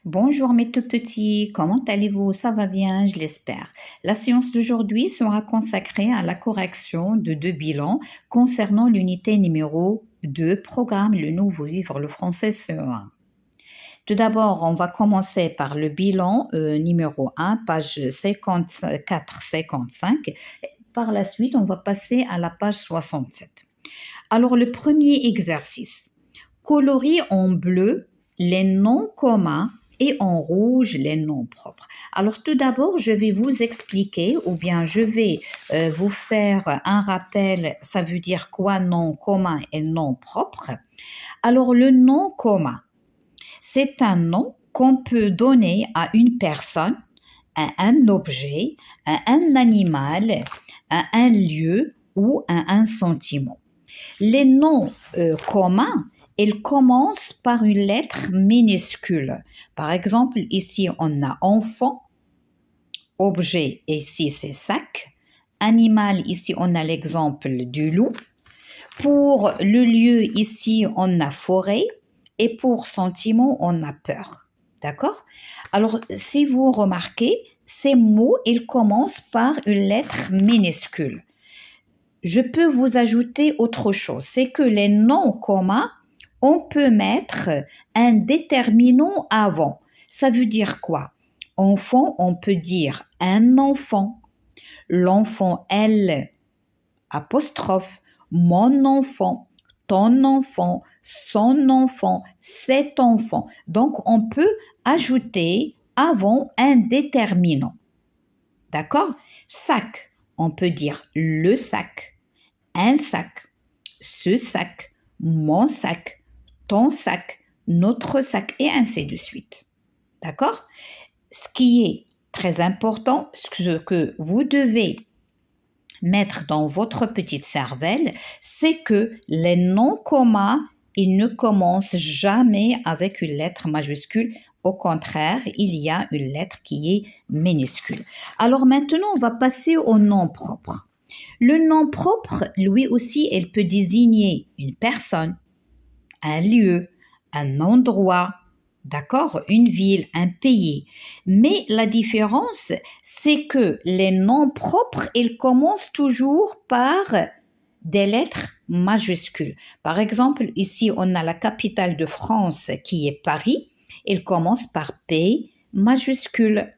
Bonjour mes tout petits, comment allez-vous? Ça va bien, je l'espère. La séance d'aujourd'hui sera consacrée à la correction de deux bilans concernant l'unité numéro 2, programme Le Nouveau Vivre le Français CE1. Tout d'abord, on va commencer par le bilan numéro 1, page 54-55. Par la suite, on va passer à la page 67. Alors, le premier exercice. Colorie en bleu les noms communs et en rouge les noms propres. Alors tout d'abord, je vais vous expliquer ou bien je vais vous faire un rappel, ça veut dire quoi nom commun et nom propre. Alors le nom commun, c'est un nom qu'on peut donner à une personne, à un objet, à un animal, à un lieu ou à un sentiment. Les noms communs, ils commencent par une lettre minuscule. Par exemple, ici, on a enfant, objet, ici, c'est sac. Animal, ici, on a l'exemple du loup. Pour le lieu, ici, on a forêt. Et pour sentiment, on a peur. D'accord? Alors, si vous remarquez, ces mots, ils commencent par une lettre minuscule. Je peux vous ajouter autre chose, c'est que les noms communs, on peut mettre un déterminant avant. Ça veut dire quoi? Enfant, on peut dire un enfant, l'enfant, elle, apostrophe, mon enfant, ton enfant, son enfant, cet enfant. Donc, on peut ajouter avant un déterminant. D'accord? Sac, on peut dire le sac, un sac, ce sac, mon sac, ton sac, notre sac, et ainsi de suite. D'accord? Ce qui est très important, ce que vous devez mettre dans votre petite cervelle, c'est que les noms communs, ils ne commencent jamais avec une lettre majuscule. Au contraire, il y a une lettre qui est minuscule. Alors maintenant, on va passer au nom propre. Le nom propre, lui aussi, elle peut désigner une personne, un lieu, un endroit, d'accord, une ville, un pays. Mais la différence, c'est que les noms propres, ils commencent toujours par des lettres majuscules. Par exemple, ici, on a la capitale de France qui est Paris. Il commence par P majuscule.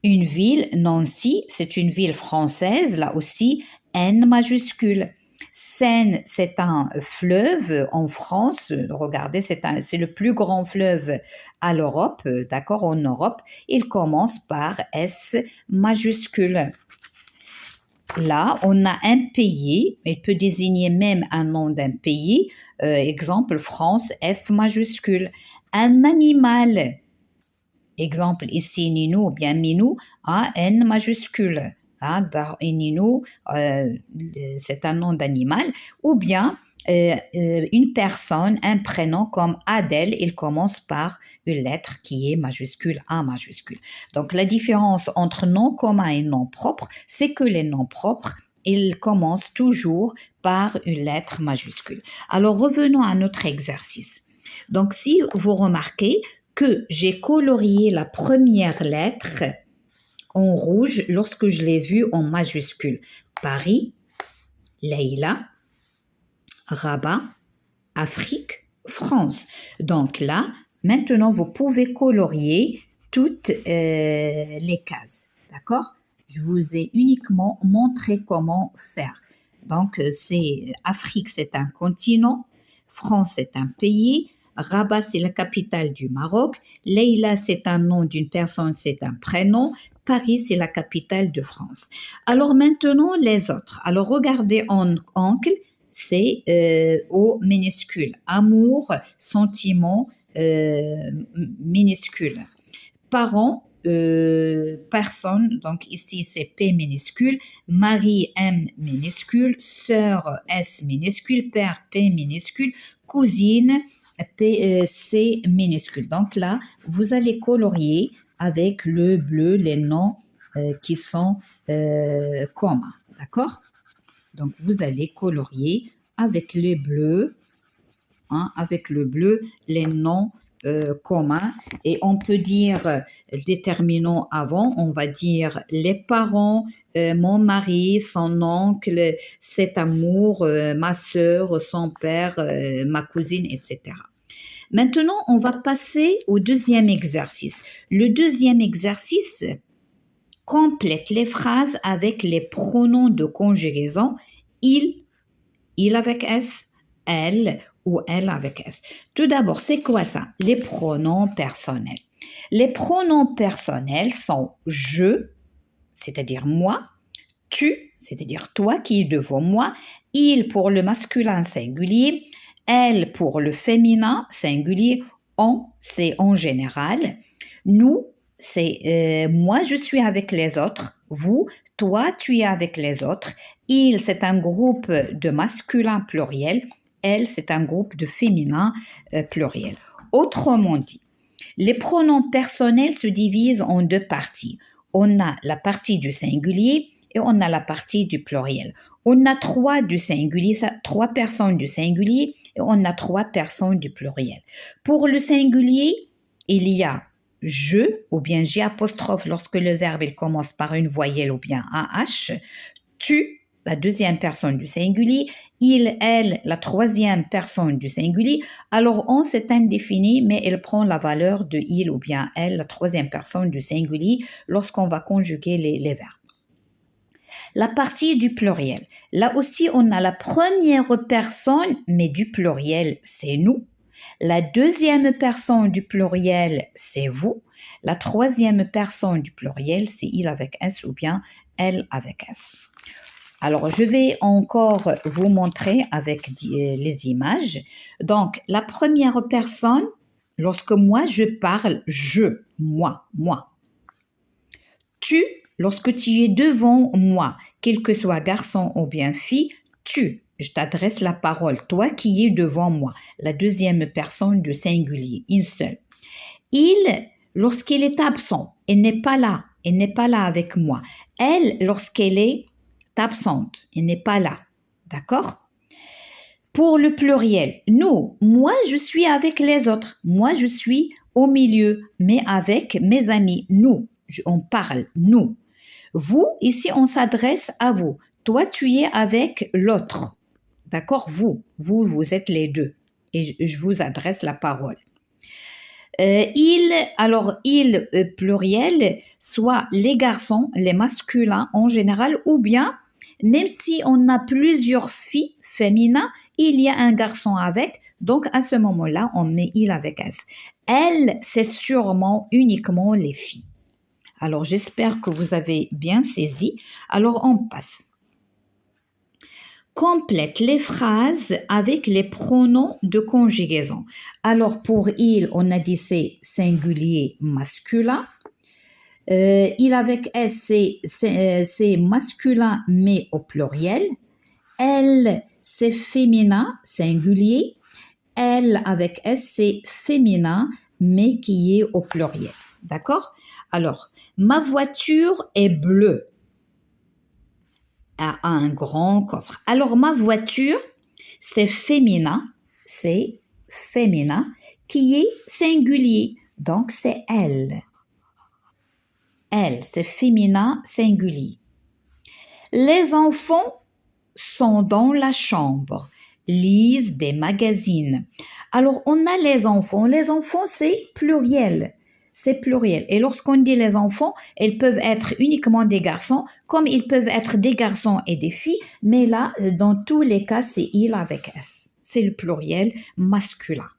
Une ville, Nancy, c'est une ville française, là aussi, N majuscule. Seine, c'est un fleuve en France. Regardez, c'est le plus grand fleuve à l'Europe, d'accord, en Europe. Il commence par S majuscule. Là, on a un pays, il peut désigner même un nom d'un pays, exemple France, F majuscule. Un animal, exemple ici Ninou ou bien Minou, a N majuscule. Ninou, c'est un nom d'animal. Ou bien une personne, un prénom comme Adèle, il commence par une lettre qui est majuscule, A majuscule. Donc la différence entre nom commun et nom propre, c'est que les noms propres, ils commencent toujours par une lettre majuscule. Alors revenons à notre exercice. Donc si vous remarquez, que j'ai colorié la première lettre en rouge lorsque je l'ai vue en majuscule. Paris, Leïla, Rabat, Afrique, France. Donc là, maintenant, vous pouvez colorier toutes les cases. D'accord? Je vous ai uniquement montré comment faire. Donc, Afrique, c'est un continent. France, c'est un pays. Rabat, c'est la capitale du Maroc. Leïla, c'est un nom d'une personne, c'est un prénom. Paris, c'est la capitale de France. Alors maintenant, les autres. Alors regardez en angle, c'est O minuscule. Amour, sentiment, minuscule. Parents, personne, donc ici c'est P minuscule, mari M minuscule, sœur S minuscule, père P minuscule, cousine C minuscule. Donc là, vous allez colorier avec le bleu les noms qui sont communs, d'accord? Donc vous allez colorier avec les bleus, avec le bleu les noms commun et on peut dire déterminant avant, on va dire les parents, mon mari, son oncle, cet amour, ma sœur, son père, ma cousine, etc. Maintenant, on va passer au deuxième exercice. Le deuxième exercice complète les phrases avec les pronoms de conjugaison il avec S, elle ou elle avec S. Tout d'abord, c'est quoi ça? Les pronoms personnels. Les pronoms personnels sont je, c'est-à-dire moi, tu, c'est-à-dire toi qui es devant moi, il pour le masculin singulier, elle pour le féminin singulier, on, c'est en général, nous, c'est moi, je suis avec les autres, vous, toi, tu es avec les autres, il, c'est un groupe de masculin pluriel, elle, c'est un groupe de féminin pluriel. Autrement dit, les pronoms personnels se divisent en deux parties. On a la partie du singulier et on a la partie du pluriel. On a trois du singulier, trois personnes du singulier et on a trois personnes du pluriel. Pour le singulier, il y a je ou bien J apostrophe lorsque le verbe il commence par une voyelle ou bien un H, tu, la deuxième personne du singulier, il, elle, la troisième personne du singulier. Alors, on, c'est indéfini, mais elle prend la valeur de il ou bien elle, la troisième personne du singulier, lorsqu'on va conjuguer les verbes. La partie du pluriel. Là aussi, on a la première personne, mais du pluriel, c'est nous. La deuxième personne du pluriel, c'est vous. La troisième personne du pluriel, c'est il avec S ou bien elle avec S. Alors, je vais encore vous montrer avec les images. Donc, la première personne, lorsque moi je parle, je, moi. Tu, lorsque tu es devant moi, quel que soit garçon ou bien fille, tu, je t'adresse la parole, toi qui es devant moi, la deuxième personne du singulier, une seule. Il, lorsqu'il est absent, elle n'est pas là avec moi. Elle, lorsqu'elle est absente, elle n'est pas là, d'accord? Pour le pluriel, nous, moi je suis avec les autres, moi je suis au milieu, mais avec mes amis, nous, on parle, nous. Vous, ici, on s'adresse à vous. Toi, tu es avec l'autre. D'accord? Vous êtes les deux. Et je vous adresse la parole. Il, pluriel, soit les garçons, les masculins en général, ou bien, même si on a plusieurs filles féminines, il y a un garçon avec, donc à ce moment-là, on met il avec S. Elle, c'est sûrement uniquement les filles. Alors, j'espère que vous avez bien saisi. Alors, on passe. Complète les phrases avec les pronoms de conjugaison. Alors, pour il, on a dit c'est singulier masculin. Il avec S, c'est masculin mais au pluriel. Elle, c'est féminin, singulier. Elle avec S, c'est féminin mais qui est au pluriel. D'accord? Alors, ma voiture est bleue. A un grand coffre. Alors, ma voiture, c'est féminin qui est singulier. Donc, c'est elle. Elle, c'est féminin singulier. Les enfants sont dans la chambre, lisent des magazines. Alors, on a les enfants. Les enfants, c'est pluriel. C'est pluriel. Et lorsqu'on dit les enfants, ils peuvent être uniquement des garçons, comme ils peuvent être des garçons et des filles, mais là, dans tous les cas, c'est il avec S. C'est le pluriel masculin.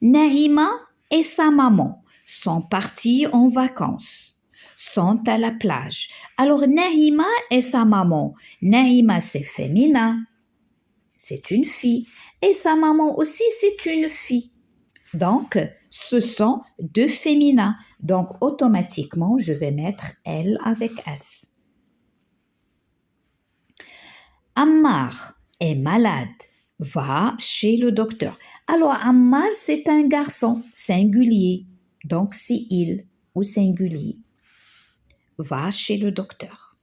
Nahima et sa maman sont partis en vacances, sont à la plage. Alors, Nahima et sa maman. Nahima, c'est féminin. C'est une fille. Et sa maman aussi, c'est une fille. Donc, ce sont deux féminins. Donc, automatiquement, je vais mettre elle avec S. Ammar est malade. Va chez le docteur. Alors, Ammar, c'est un garçon singulier. Donc, c'est il ou singulier. Va chez le docteur.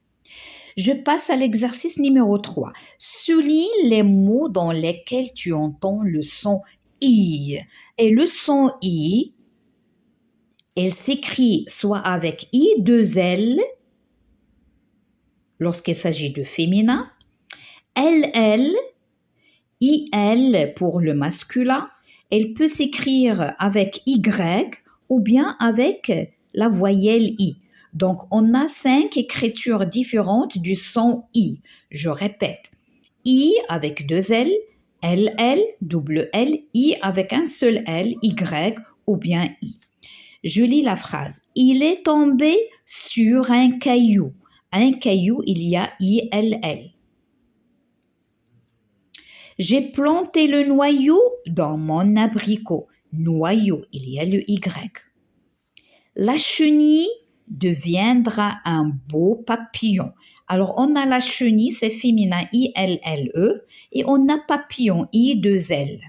Je passe à l'exercice numéro 3. Souligne les mots dans lesquels tu entends le son I. Et le son I, elle s'écrit soit avec I, deux L, lorsqu'il s'agit de féminin, LL, IL pour le masculin. Elle peut s'écrire avec Y ou bien avec la voyelle I. Donc, on a 5 écritures différentes du son I. Je répète, I avec deux L, LL, double L, I avec un seul L, Y ou bien I. Je lis la phrase. Il est tombé sur un caillou. Un caillou, il y a ILL. J'ai planté le noyau dans mon abricot. Noyau, il y a le Y. La chenille deviendra un beau papillon. Alors, on a la chenille, c'est féminin, ILLE, et on a papillon, I2L.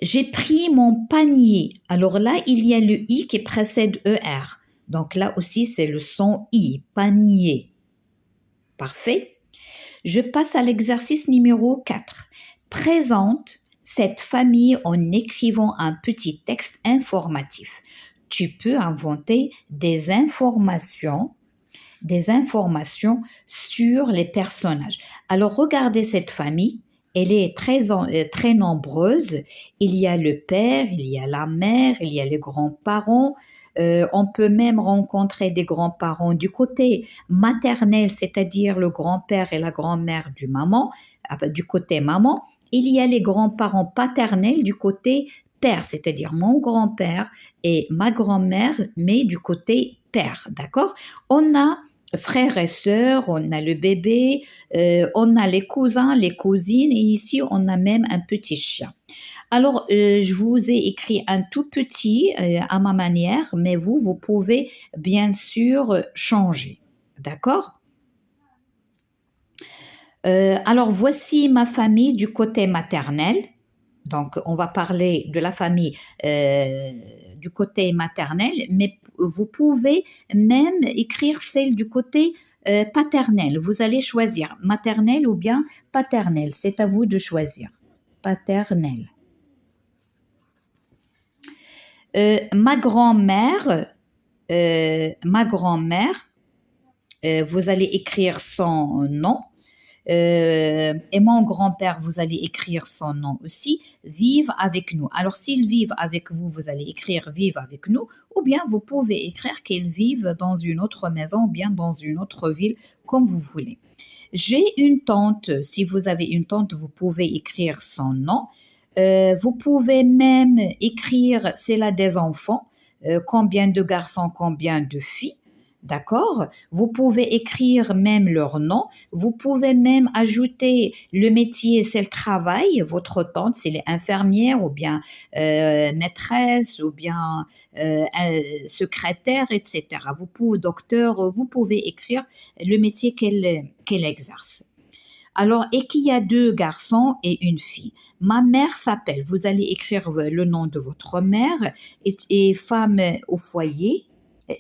J'ai pris mon panier. Alors là, il y a le I qui précède ER. Donc là aussi, c'est le son I, panier. Parfait. Je passe à l'exercice numéro 4. Présente cette famille en écrivant un petit texte informatif. Tu peux inventer des informations sur les personnages. Alors, regardez cette famille. Elle est très nombreuse. Il y a le père, il y a la mère, il y a les grands-parents. On peut même rencontrer des grands-parents du côté maternel, c'est-à-dire le grand-père et la grand-mère du côté maman. Il y a les grands-parents paternels du côté père, c'est-à-dire mon grand-père et ma grand-mère, mais du côté père, d'accord? On a frères et sœurs, on a le bébé, on a les cousins, les cousines, et ici on a même un petit chien. Alors, je vous ai écrit un tout petit à ma manière, mais vous pouvez bien sûr changer, d'accord? Alors, voici ma famille du côté maternel. Donc, on va parler de la famille du côté maternel, mais vous pouvez même écrire celle du côté paternel. Vous allez choisir maternelle ou bien paternelle. C'est à vous de choisir. Paternelle. Ma grand-mère, vous allez écrire son nom. Et mon grand-père, vous allez écrire son nom aussi, vivent avec nous. Alors, s'ils vivent avec vous, vous allez écrire vivent avec nous, ou bien vous pouvez écrire qu'ils vivent dans une autre maison ou bien dans une autre ville, comme vous voulez. J'ai une tante. Si vous avez une tante, vous pouvez écrire son nom. Vous pouvez même écrire, c'est là des enfants, combien de garçons, combien de filles. D'accord? Vous pouvez écrire même leur nom. Vous pouvez même ajouter le métier, c'est le travail. Votre tante, c'est les infirmières ou bien maîtresse ou bien secrétaire, etc. Docteur, vous pouvez écrire le métier qu'elle exerce. Alors, et qu'il y a 2 garçons et une fille. Ma mère s'appelle, vous allez écrire le nom de votre mère et femme au foyer.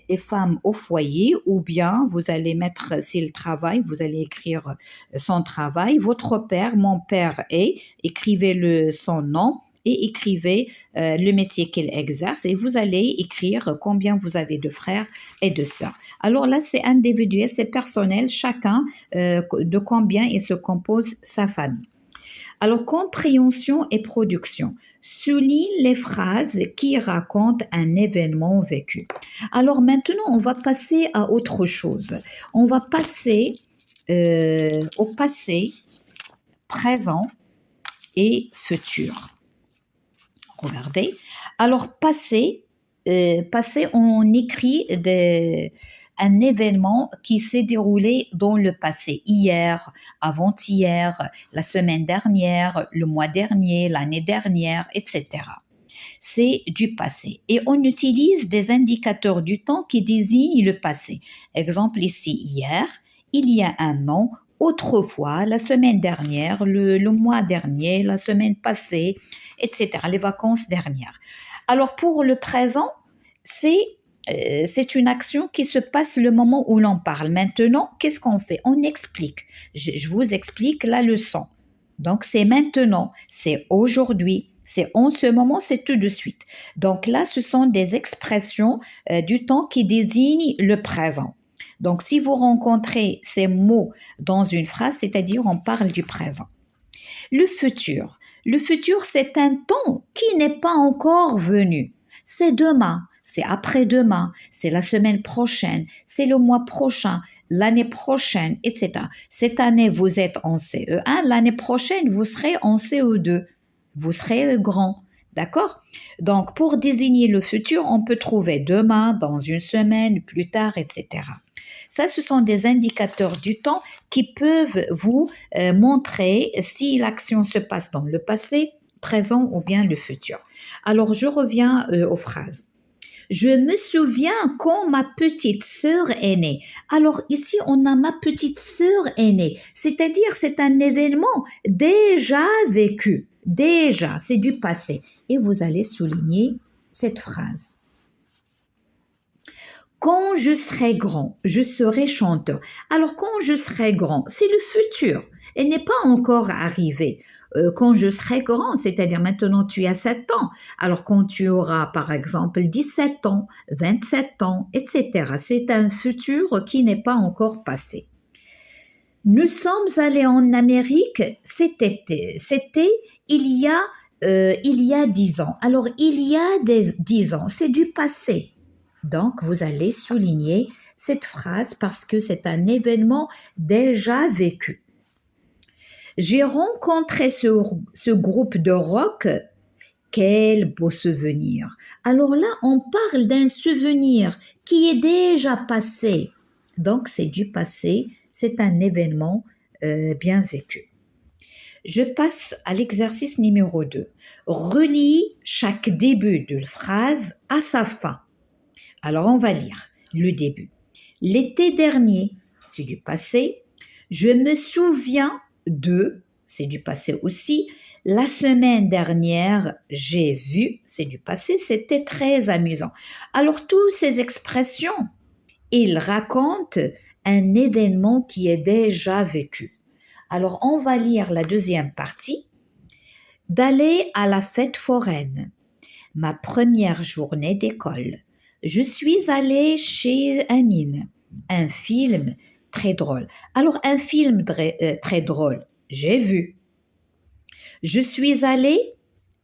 Et femme au foyer, ou bien vous allez mettre, s'il travaille, vous allez écrire son travail. Votre père, mon père est, écrivez son nom et écrivez le métier qu'il exerce et vous allez écrire combien vous avez de frères et de sœurs. Alors là, c'est individuel, c'est personnel, chacun de combien il se compose sa famille. Alors, compréhension et production. Souligne les phrases qui racontent un événement vécu. Alors maintenant, on va passer à autre chose. On va passer au passé, présent et futur. Regardez. Alors, passé, on écrit un événement qui s'est déroulé dans le passé, hier, avant-hier, la semaine dernière, le mois dernier, l'année dernière, etc. C'est du passé. Et on utilise des indicateurs du temps qui désignent le passé. Exemple ici, hier, il y a un an, autrefois, la semaine dernière, le mois dernier, la semaine passée, etc., les vacances dernières. Alors pour le présent, c'est une action qui se passe le moment où l'on parle. Maintenant, qu'est-ce qu'on fait? On explique. Je vous explique la leçon. Donc, c'est maintenant, c'est aujourd'hui, c'est en ce moment, c'est tout de suite. Donc là, ce sont des expressions du temps qui désignent le présent. Donc, si vous rencontrez ces mots dans une phrase, c'est-à-dire on parle du présent. Le futur. Le futur, c'est un temps qui n'est pas encore venu. C'est demain, c'est après-demain, c'est la semaine prochaine, c'est le mois prochain, l'année prochaine, etc. Cette année, vous êtes en CE1, l'année prochaine, vous serez en CE2. Vous serez grand. D'accord? Donc, pour désigner le futur, on peut trouver demain, dans une semaine, plus tard, etc. Ça, ce sont des indicateurs du temps qui peuvent vous montrer si l'action se passe dans le passé, présent ou bien le futur. Alors, je reviens aux phrases. Je me souviens quand ma petite sœur est née. Alors ici, on a ma petite sœur est née, c'est-à-dire c'est un événement déjà vécu. Déjà, c'est du passé. Et vous allez souligner cette phrase. Quand je serai grand, je serai chanteur. Alors quand je serai grand, c'est le futur. Elle n'est pas encore arrivée. Quand je serai grand, c'est-à-dire maintenant tu as 7 ans. Alors quand tu auras par exemple 17 ans, 27 ans, etc. C'est un futur qui n'est pas encore passé. Nous sommes allés en Amérique c'était il y a 10 ans. Alors il y a 10 ans, c'est du passé. Donc, vous allez souligner cette phrase parce que c'est un événement déjà vécu. J'ai rencontré ce groupe de rock. Quel beau souvenir. Alors là, on parle d'un souvenir qui est déjà passé. Donc, c'est du passé, c'est un événement bien vécu. Je passe à l'exercice numéro 2. Relie chaque début de phrase à sa fin. Alors, on va lire le début. L'été dernier, c'est du passé. Je me souviens de, c'est du passé aussi. La semaine dernière, j'ai vu, c'est du passé, c'était très amusant. Alors, toutes ces expressions, ils racontent un événement qui est déjà vécu. Alors, on va lire la deuxième partie. D'aller à la fête foraine. Ma première journée d'école. Je suis allée chez Amine. Un film très drôle. Alors, un film très drôle, j'ai vu. Je suis allée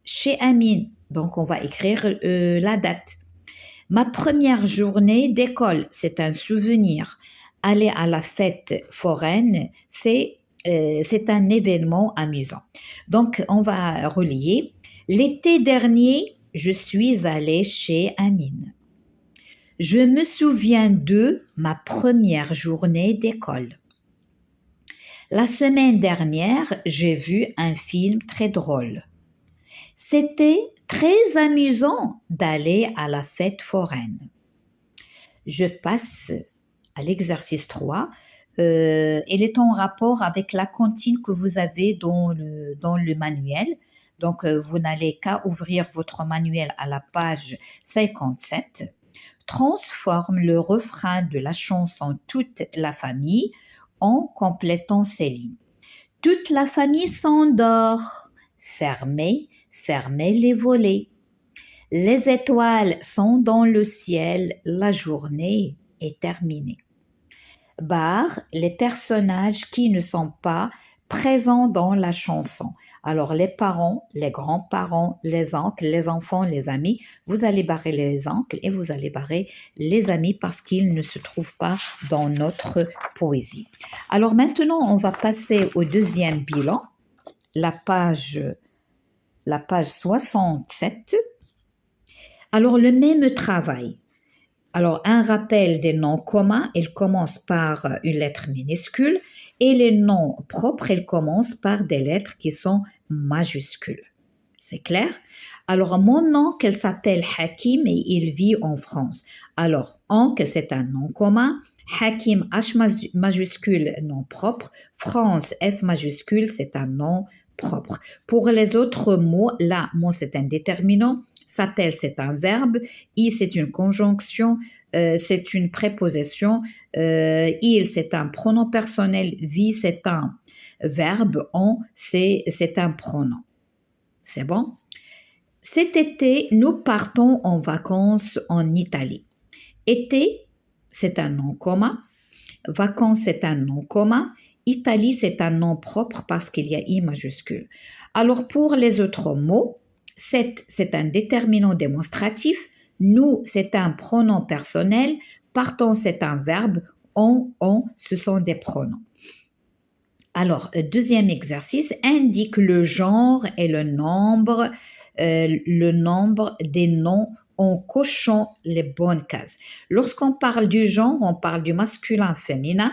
chez Amine. Donc, on va écrire la date. Ma première journée d'école, c'est un souvenir. Aller à la fête foraine, c'est un événement amusant. Donc, on va relier. L'été dernier, je suis allée chez Amine. Je me souviens de ma première journée d'école. La semaine dernière, j'ai vu un film très drôle. C'était très amusant d'aller à la fête foraine. Je passe à l'exercice 3. Il est en rapport avec la comptine que vous avez dans le manuel. Donc, vous n'allez qu'à ouvrir votre manuel à la page 57. Transforme le refrain de la chanson Toute la famille en complétant ces lignes. Toute la famille s'endort. Fermez les volets. Les étoiles sont dans le ciel. La journée est terminée. Barre les personnages qui ne sont pas présents dans la chanson. Alors, les parents, les grands-parents, les oncles, les enfants, les amis, vous allez barrer les oncles et vous allez barrer les amis parce qu'ils ne se trouvent pas dans notre poésie. Alors, maintenant, on va passer au deuxième bilan, la page 67. Alors, le même travail. Alors, un rappel des noms communs, il commence par une lettre minuscule et les noms propres, ils commencent par des lettres qui sont majuscules. C'est clair? Alors, mon oncle, il s'appelle Hakim et il vit en France. Alors, oncle, c'est un nom commun. Hakim, H majuscule, nom propre. France, F majuscule, c'est un nom propre. Pour les autres mots, là, mot, c'est un déterminant. S'appelle, c'est un verbe. I, c'est une conjonction. C'est une préposition. Il, c'est un pronom personnel. Vie, c'est un verbe on, c'est un pronom. C'est bon? Cet été, nous partons en vacances en Italie. Été, c'est un nom commun. Vacances, c'est un nom commun. Italie, c'est un nom propre parce qu'il y a I majuscule. Alors, pour les autres mots, c'est un déterminant démonstratif. Nous, c'est un pronom personnel. Partons, c'est un verbe. On, ce sont des pronoms. Alors, deuxième exercice, indique le genre et le nombre des noms en cochant les bonnes cases. Lorsqu'on parle du genre, on parle du masculin féminin.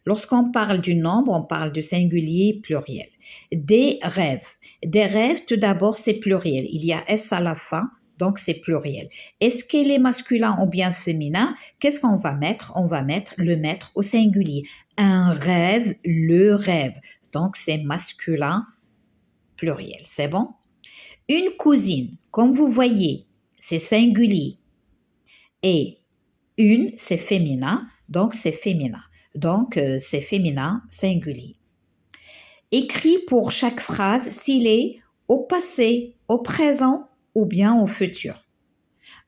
Lorsqu'on parle du nombre, on parle du singulier pluriel. Des rêves. Des rêves, tout d'abord, c'est pluriel. Il y a S à la fin, donc c'est pluriel. Est-ce qu'il est masculin ou bien féminin? Qu'est-ce qu'on va mettre? On va mettre le maître au singulier. Un rêve, le rêve. Donc c'est masculin pluriel. C'est bon? Une cousine, comme vous voyez, c'est singulier. Et une, c'est féminin, donc c'est féminin. Donc c'est féminin singulier. Écrit pour chaque phrase s'il est au passé, au présent ou bien au futur.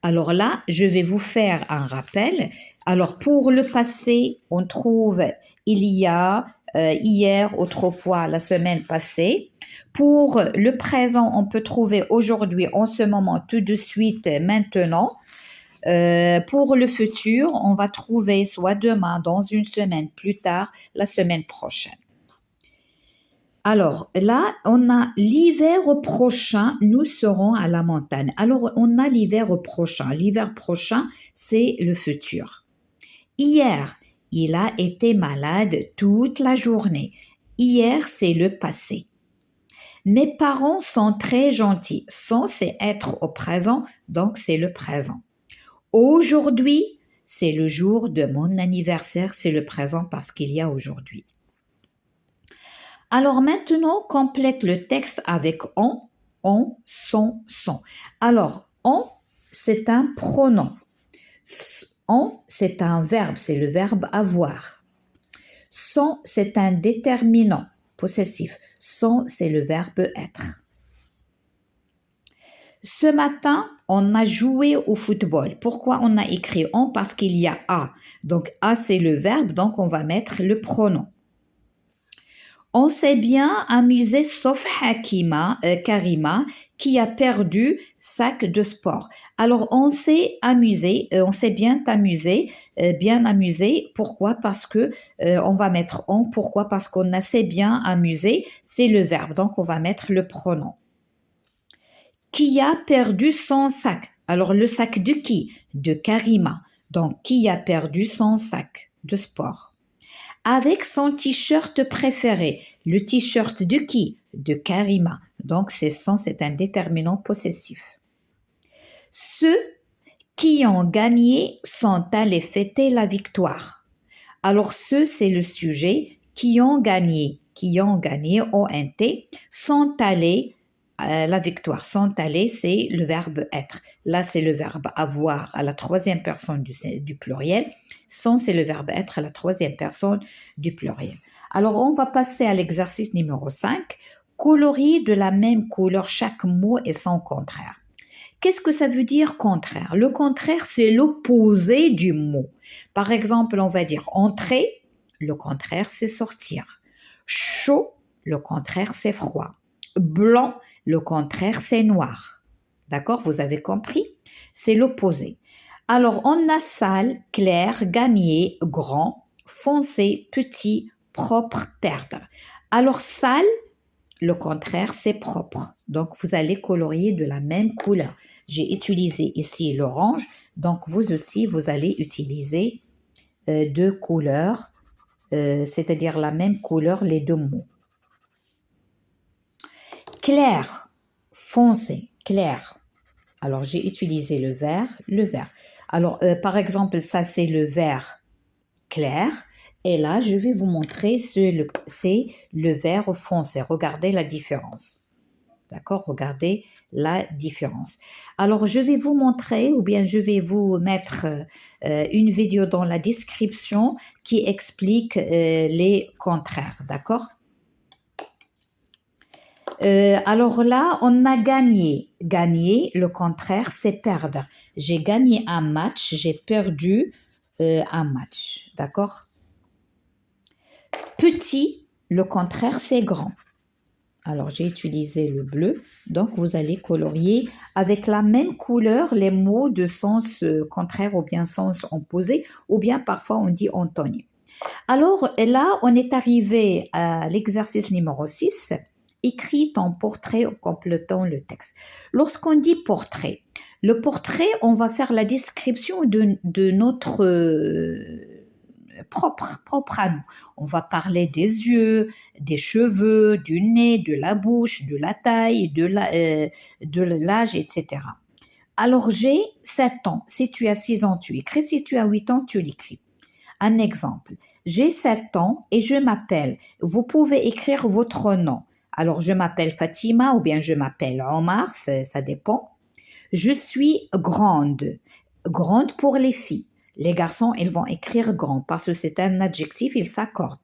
Alors là, je vais vous faire un rappel. Alors pour le passé, on trouve il y a, hier, autrefois, la semaine passée. Pour le présent, on peut trouver aujourd'hui, en ce moment, tout de suite, maintenant. Pour le futur, on va trouver soit demain, dans une semaine, plus tard, la semaine prochaine. Alors là, on a l'hiver prochain, nous serons à la montagne. Alors, on a l'hiver prochain. L'hiver prochain, c'est le futur. Hier, il a été malade toute la journée. Hier, c'est le passé. Mes parents sont très gentils. Sont, c'est être au présent, donc c'est le présent. Aujourd'hui, c'est le jour de mon anniversaire, c'est le présent parce qu'il y a aujourd'hui. Alors maintenant, complète le texte avec on, son. Alors, on, c'est un pronom. On, c'est un verbe, c'est le verbe avoir. Son, c'est un déterminant possessif. Son, c'est le verbe être. Ce matin, on a joué au football. Pourquoi on a écrit on? Parce qu'il y a a. Donc, a, c'est le verbe, donc on va mettre le pronom. On s'est bien amusé sauf Karima, qui a perdu sac de sport. Alors, on s'est amusé, on s'est bien amusé. Pourquoi? Parce que on va mettre on. Pourquoi? Parce qu'on s'est bien amusé, c'est le verbe. Donc, on va mettre le pronom. Qui a perdu son sac? Alors, le sac de qui? De Karima. Donc, qui a perdu son sac de sport? Avec son t-shirt préféré. Le t-shirt de qui? De Karima. Donc, c'est un déterminant possessif. Ceux qui ont gagné sont allés fêter la victoire. Alors, ceux, c'est le sujet. Qui ont gagné, ONT, sont allés la victoire. Sont allés, c'est le verbe être. Là, c'est le verbe avoir à la troisième personne du pluriel. Sont, c'est le verbe être à la troisième personne du pluriel. Alors, on va passer à l'exercice numéro 5. Colorier de la même couleur chaque mot et son contraire. Qu'est-ce que ça veut dire contraire? Le contraire, c'est l'opposé du mot. Par exemple, on va dire entrer, le contraire, c'est sortir. Chaud, le contraire, c'est froid. Blanc, le contraire, c'est noir. D'accord? Vous avez compris? C'est l'opposé. Alors, on a sale, clair, gagné, grand, foncé, petit, propre, perdre. Alors, sale, le contraire, c'est propre. Donc, vous allez colorier de la même couleur. J'ai utilisé ici l'orange. Donc, vous aussi, vous allez utiliser deux couleurs, c'est-à-dire la même couleur, les deux mots. Clair, foncé, clair. Alors, j'ai utilisé le vert. Alors, par exemple, ça, c'est le vert clair. Et là, je vais vous montrer, c'est le vert foncé. Regardez la différence. D'accord? Regardez la différence. Alors, je vais vous montrer ou bien je vais vous mettre une vidéo dans la description qui explique les contraires. D'accord? Alors là, on a gagné. Gagner, le contraire, c'est perdre. J'ai gagné un match, j'ai perdu un match. D'accord? Petit, le contraire, c'est grand. Alors, j'ai utilisé le bleu. Donc, vous allez colorier avec la même couleur les mots de sens contraire ou bien sens opposé, ou bien parfois on dit antonyme. Alors là, on est arrivé à l'exercice numéro 6. Écris ton portrait en complétant le texte. Lorsqu'on dit portrait, le portrait, on va faire la description de notre propre à nous. On va parler des yeux, des cheveux, du nez, de la bouche, de la taille, de l'âge, etc. Alors, j'ai 7 ans. Si tu as 6 ans, tu écris. Si tu as 8 ans, tu l'écris. Un exemple. J'ai 7 ans et je m'appelle. Vous pouvez écrire votre nom. Alors, je m'appelle Fatima ou bien je m'appelle Omar, ça dépend. Je suis grande. Grande pour les filles. Les garçons, ils vont écrire grand parce que c'est un adjectif, ils s'accordent.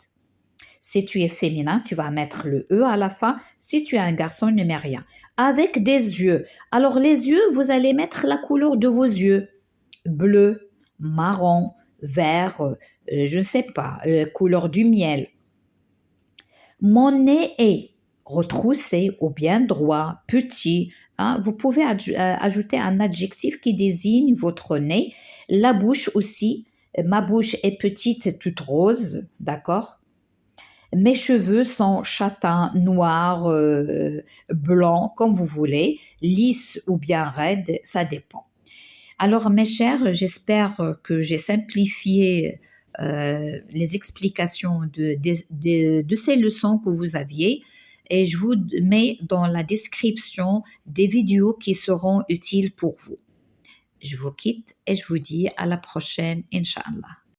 Si tu es féminin, tu vas mettre le E à la fin. Si tu es un garçon, ne mets rien. Avec des yeux. Alors, les yeux, vous allez mettre la couleur de vos yeux. Bleu, marron, vert, je ne sais pas, couleur du miel. Mon nez est retroussé ou bien droit, petit. Hein. Vous pouvez ajouter un adjectif qui désigne votre nez. La bouche aussi. Ma bouche est petite, toute rose, d'accord? Mes cheveux sont châtains, noirs, blancs, comme vous voulez, lisses ou bien raides, ça dépend. Alors, mes chers, j'espère que j'ai simplifié les explications de ces leçons que vous aviez et je vous mets dans la description des vidéos qui seront utiles pour vous. Je vous quitte et je vous dis à la prochaine, Inch'Allah.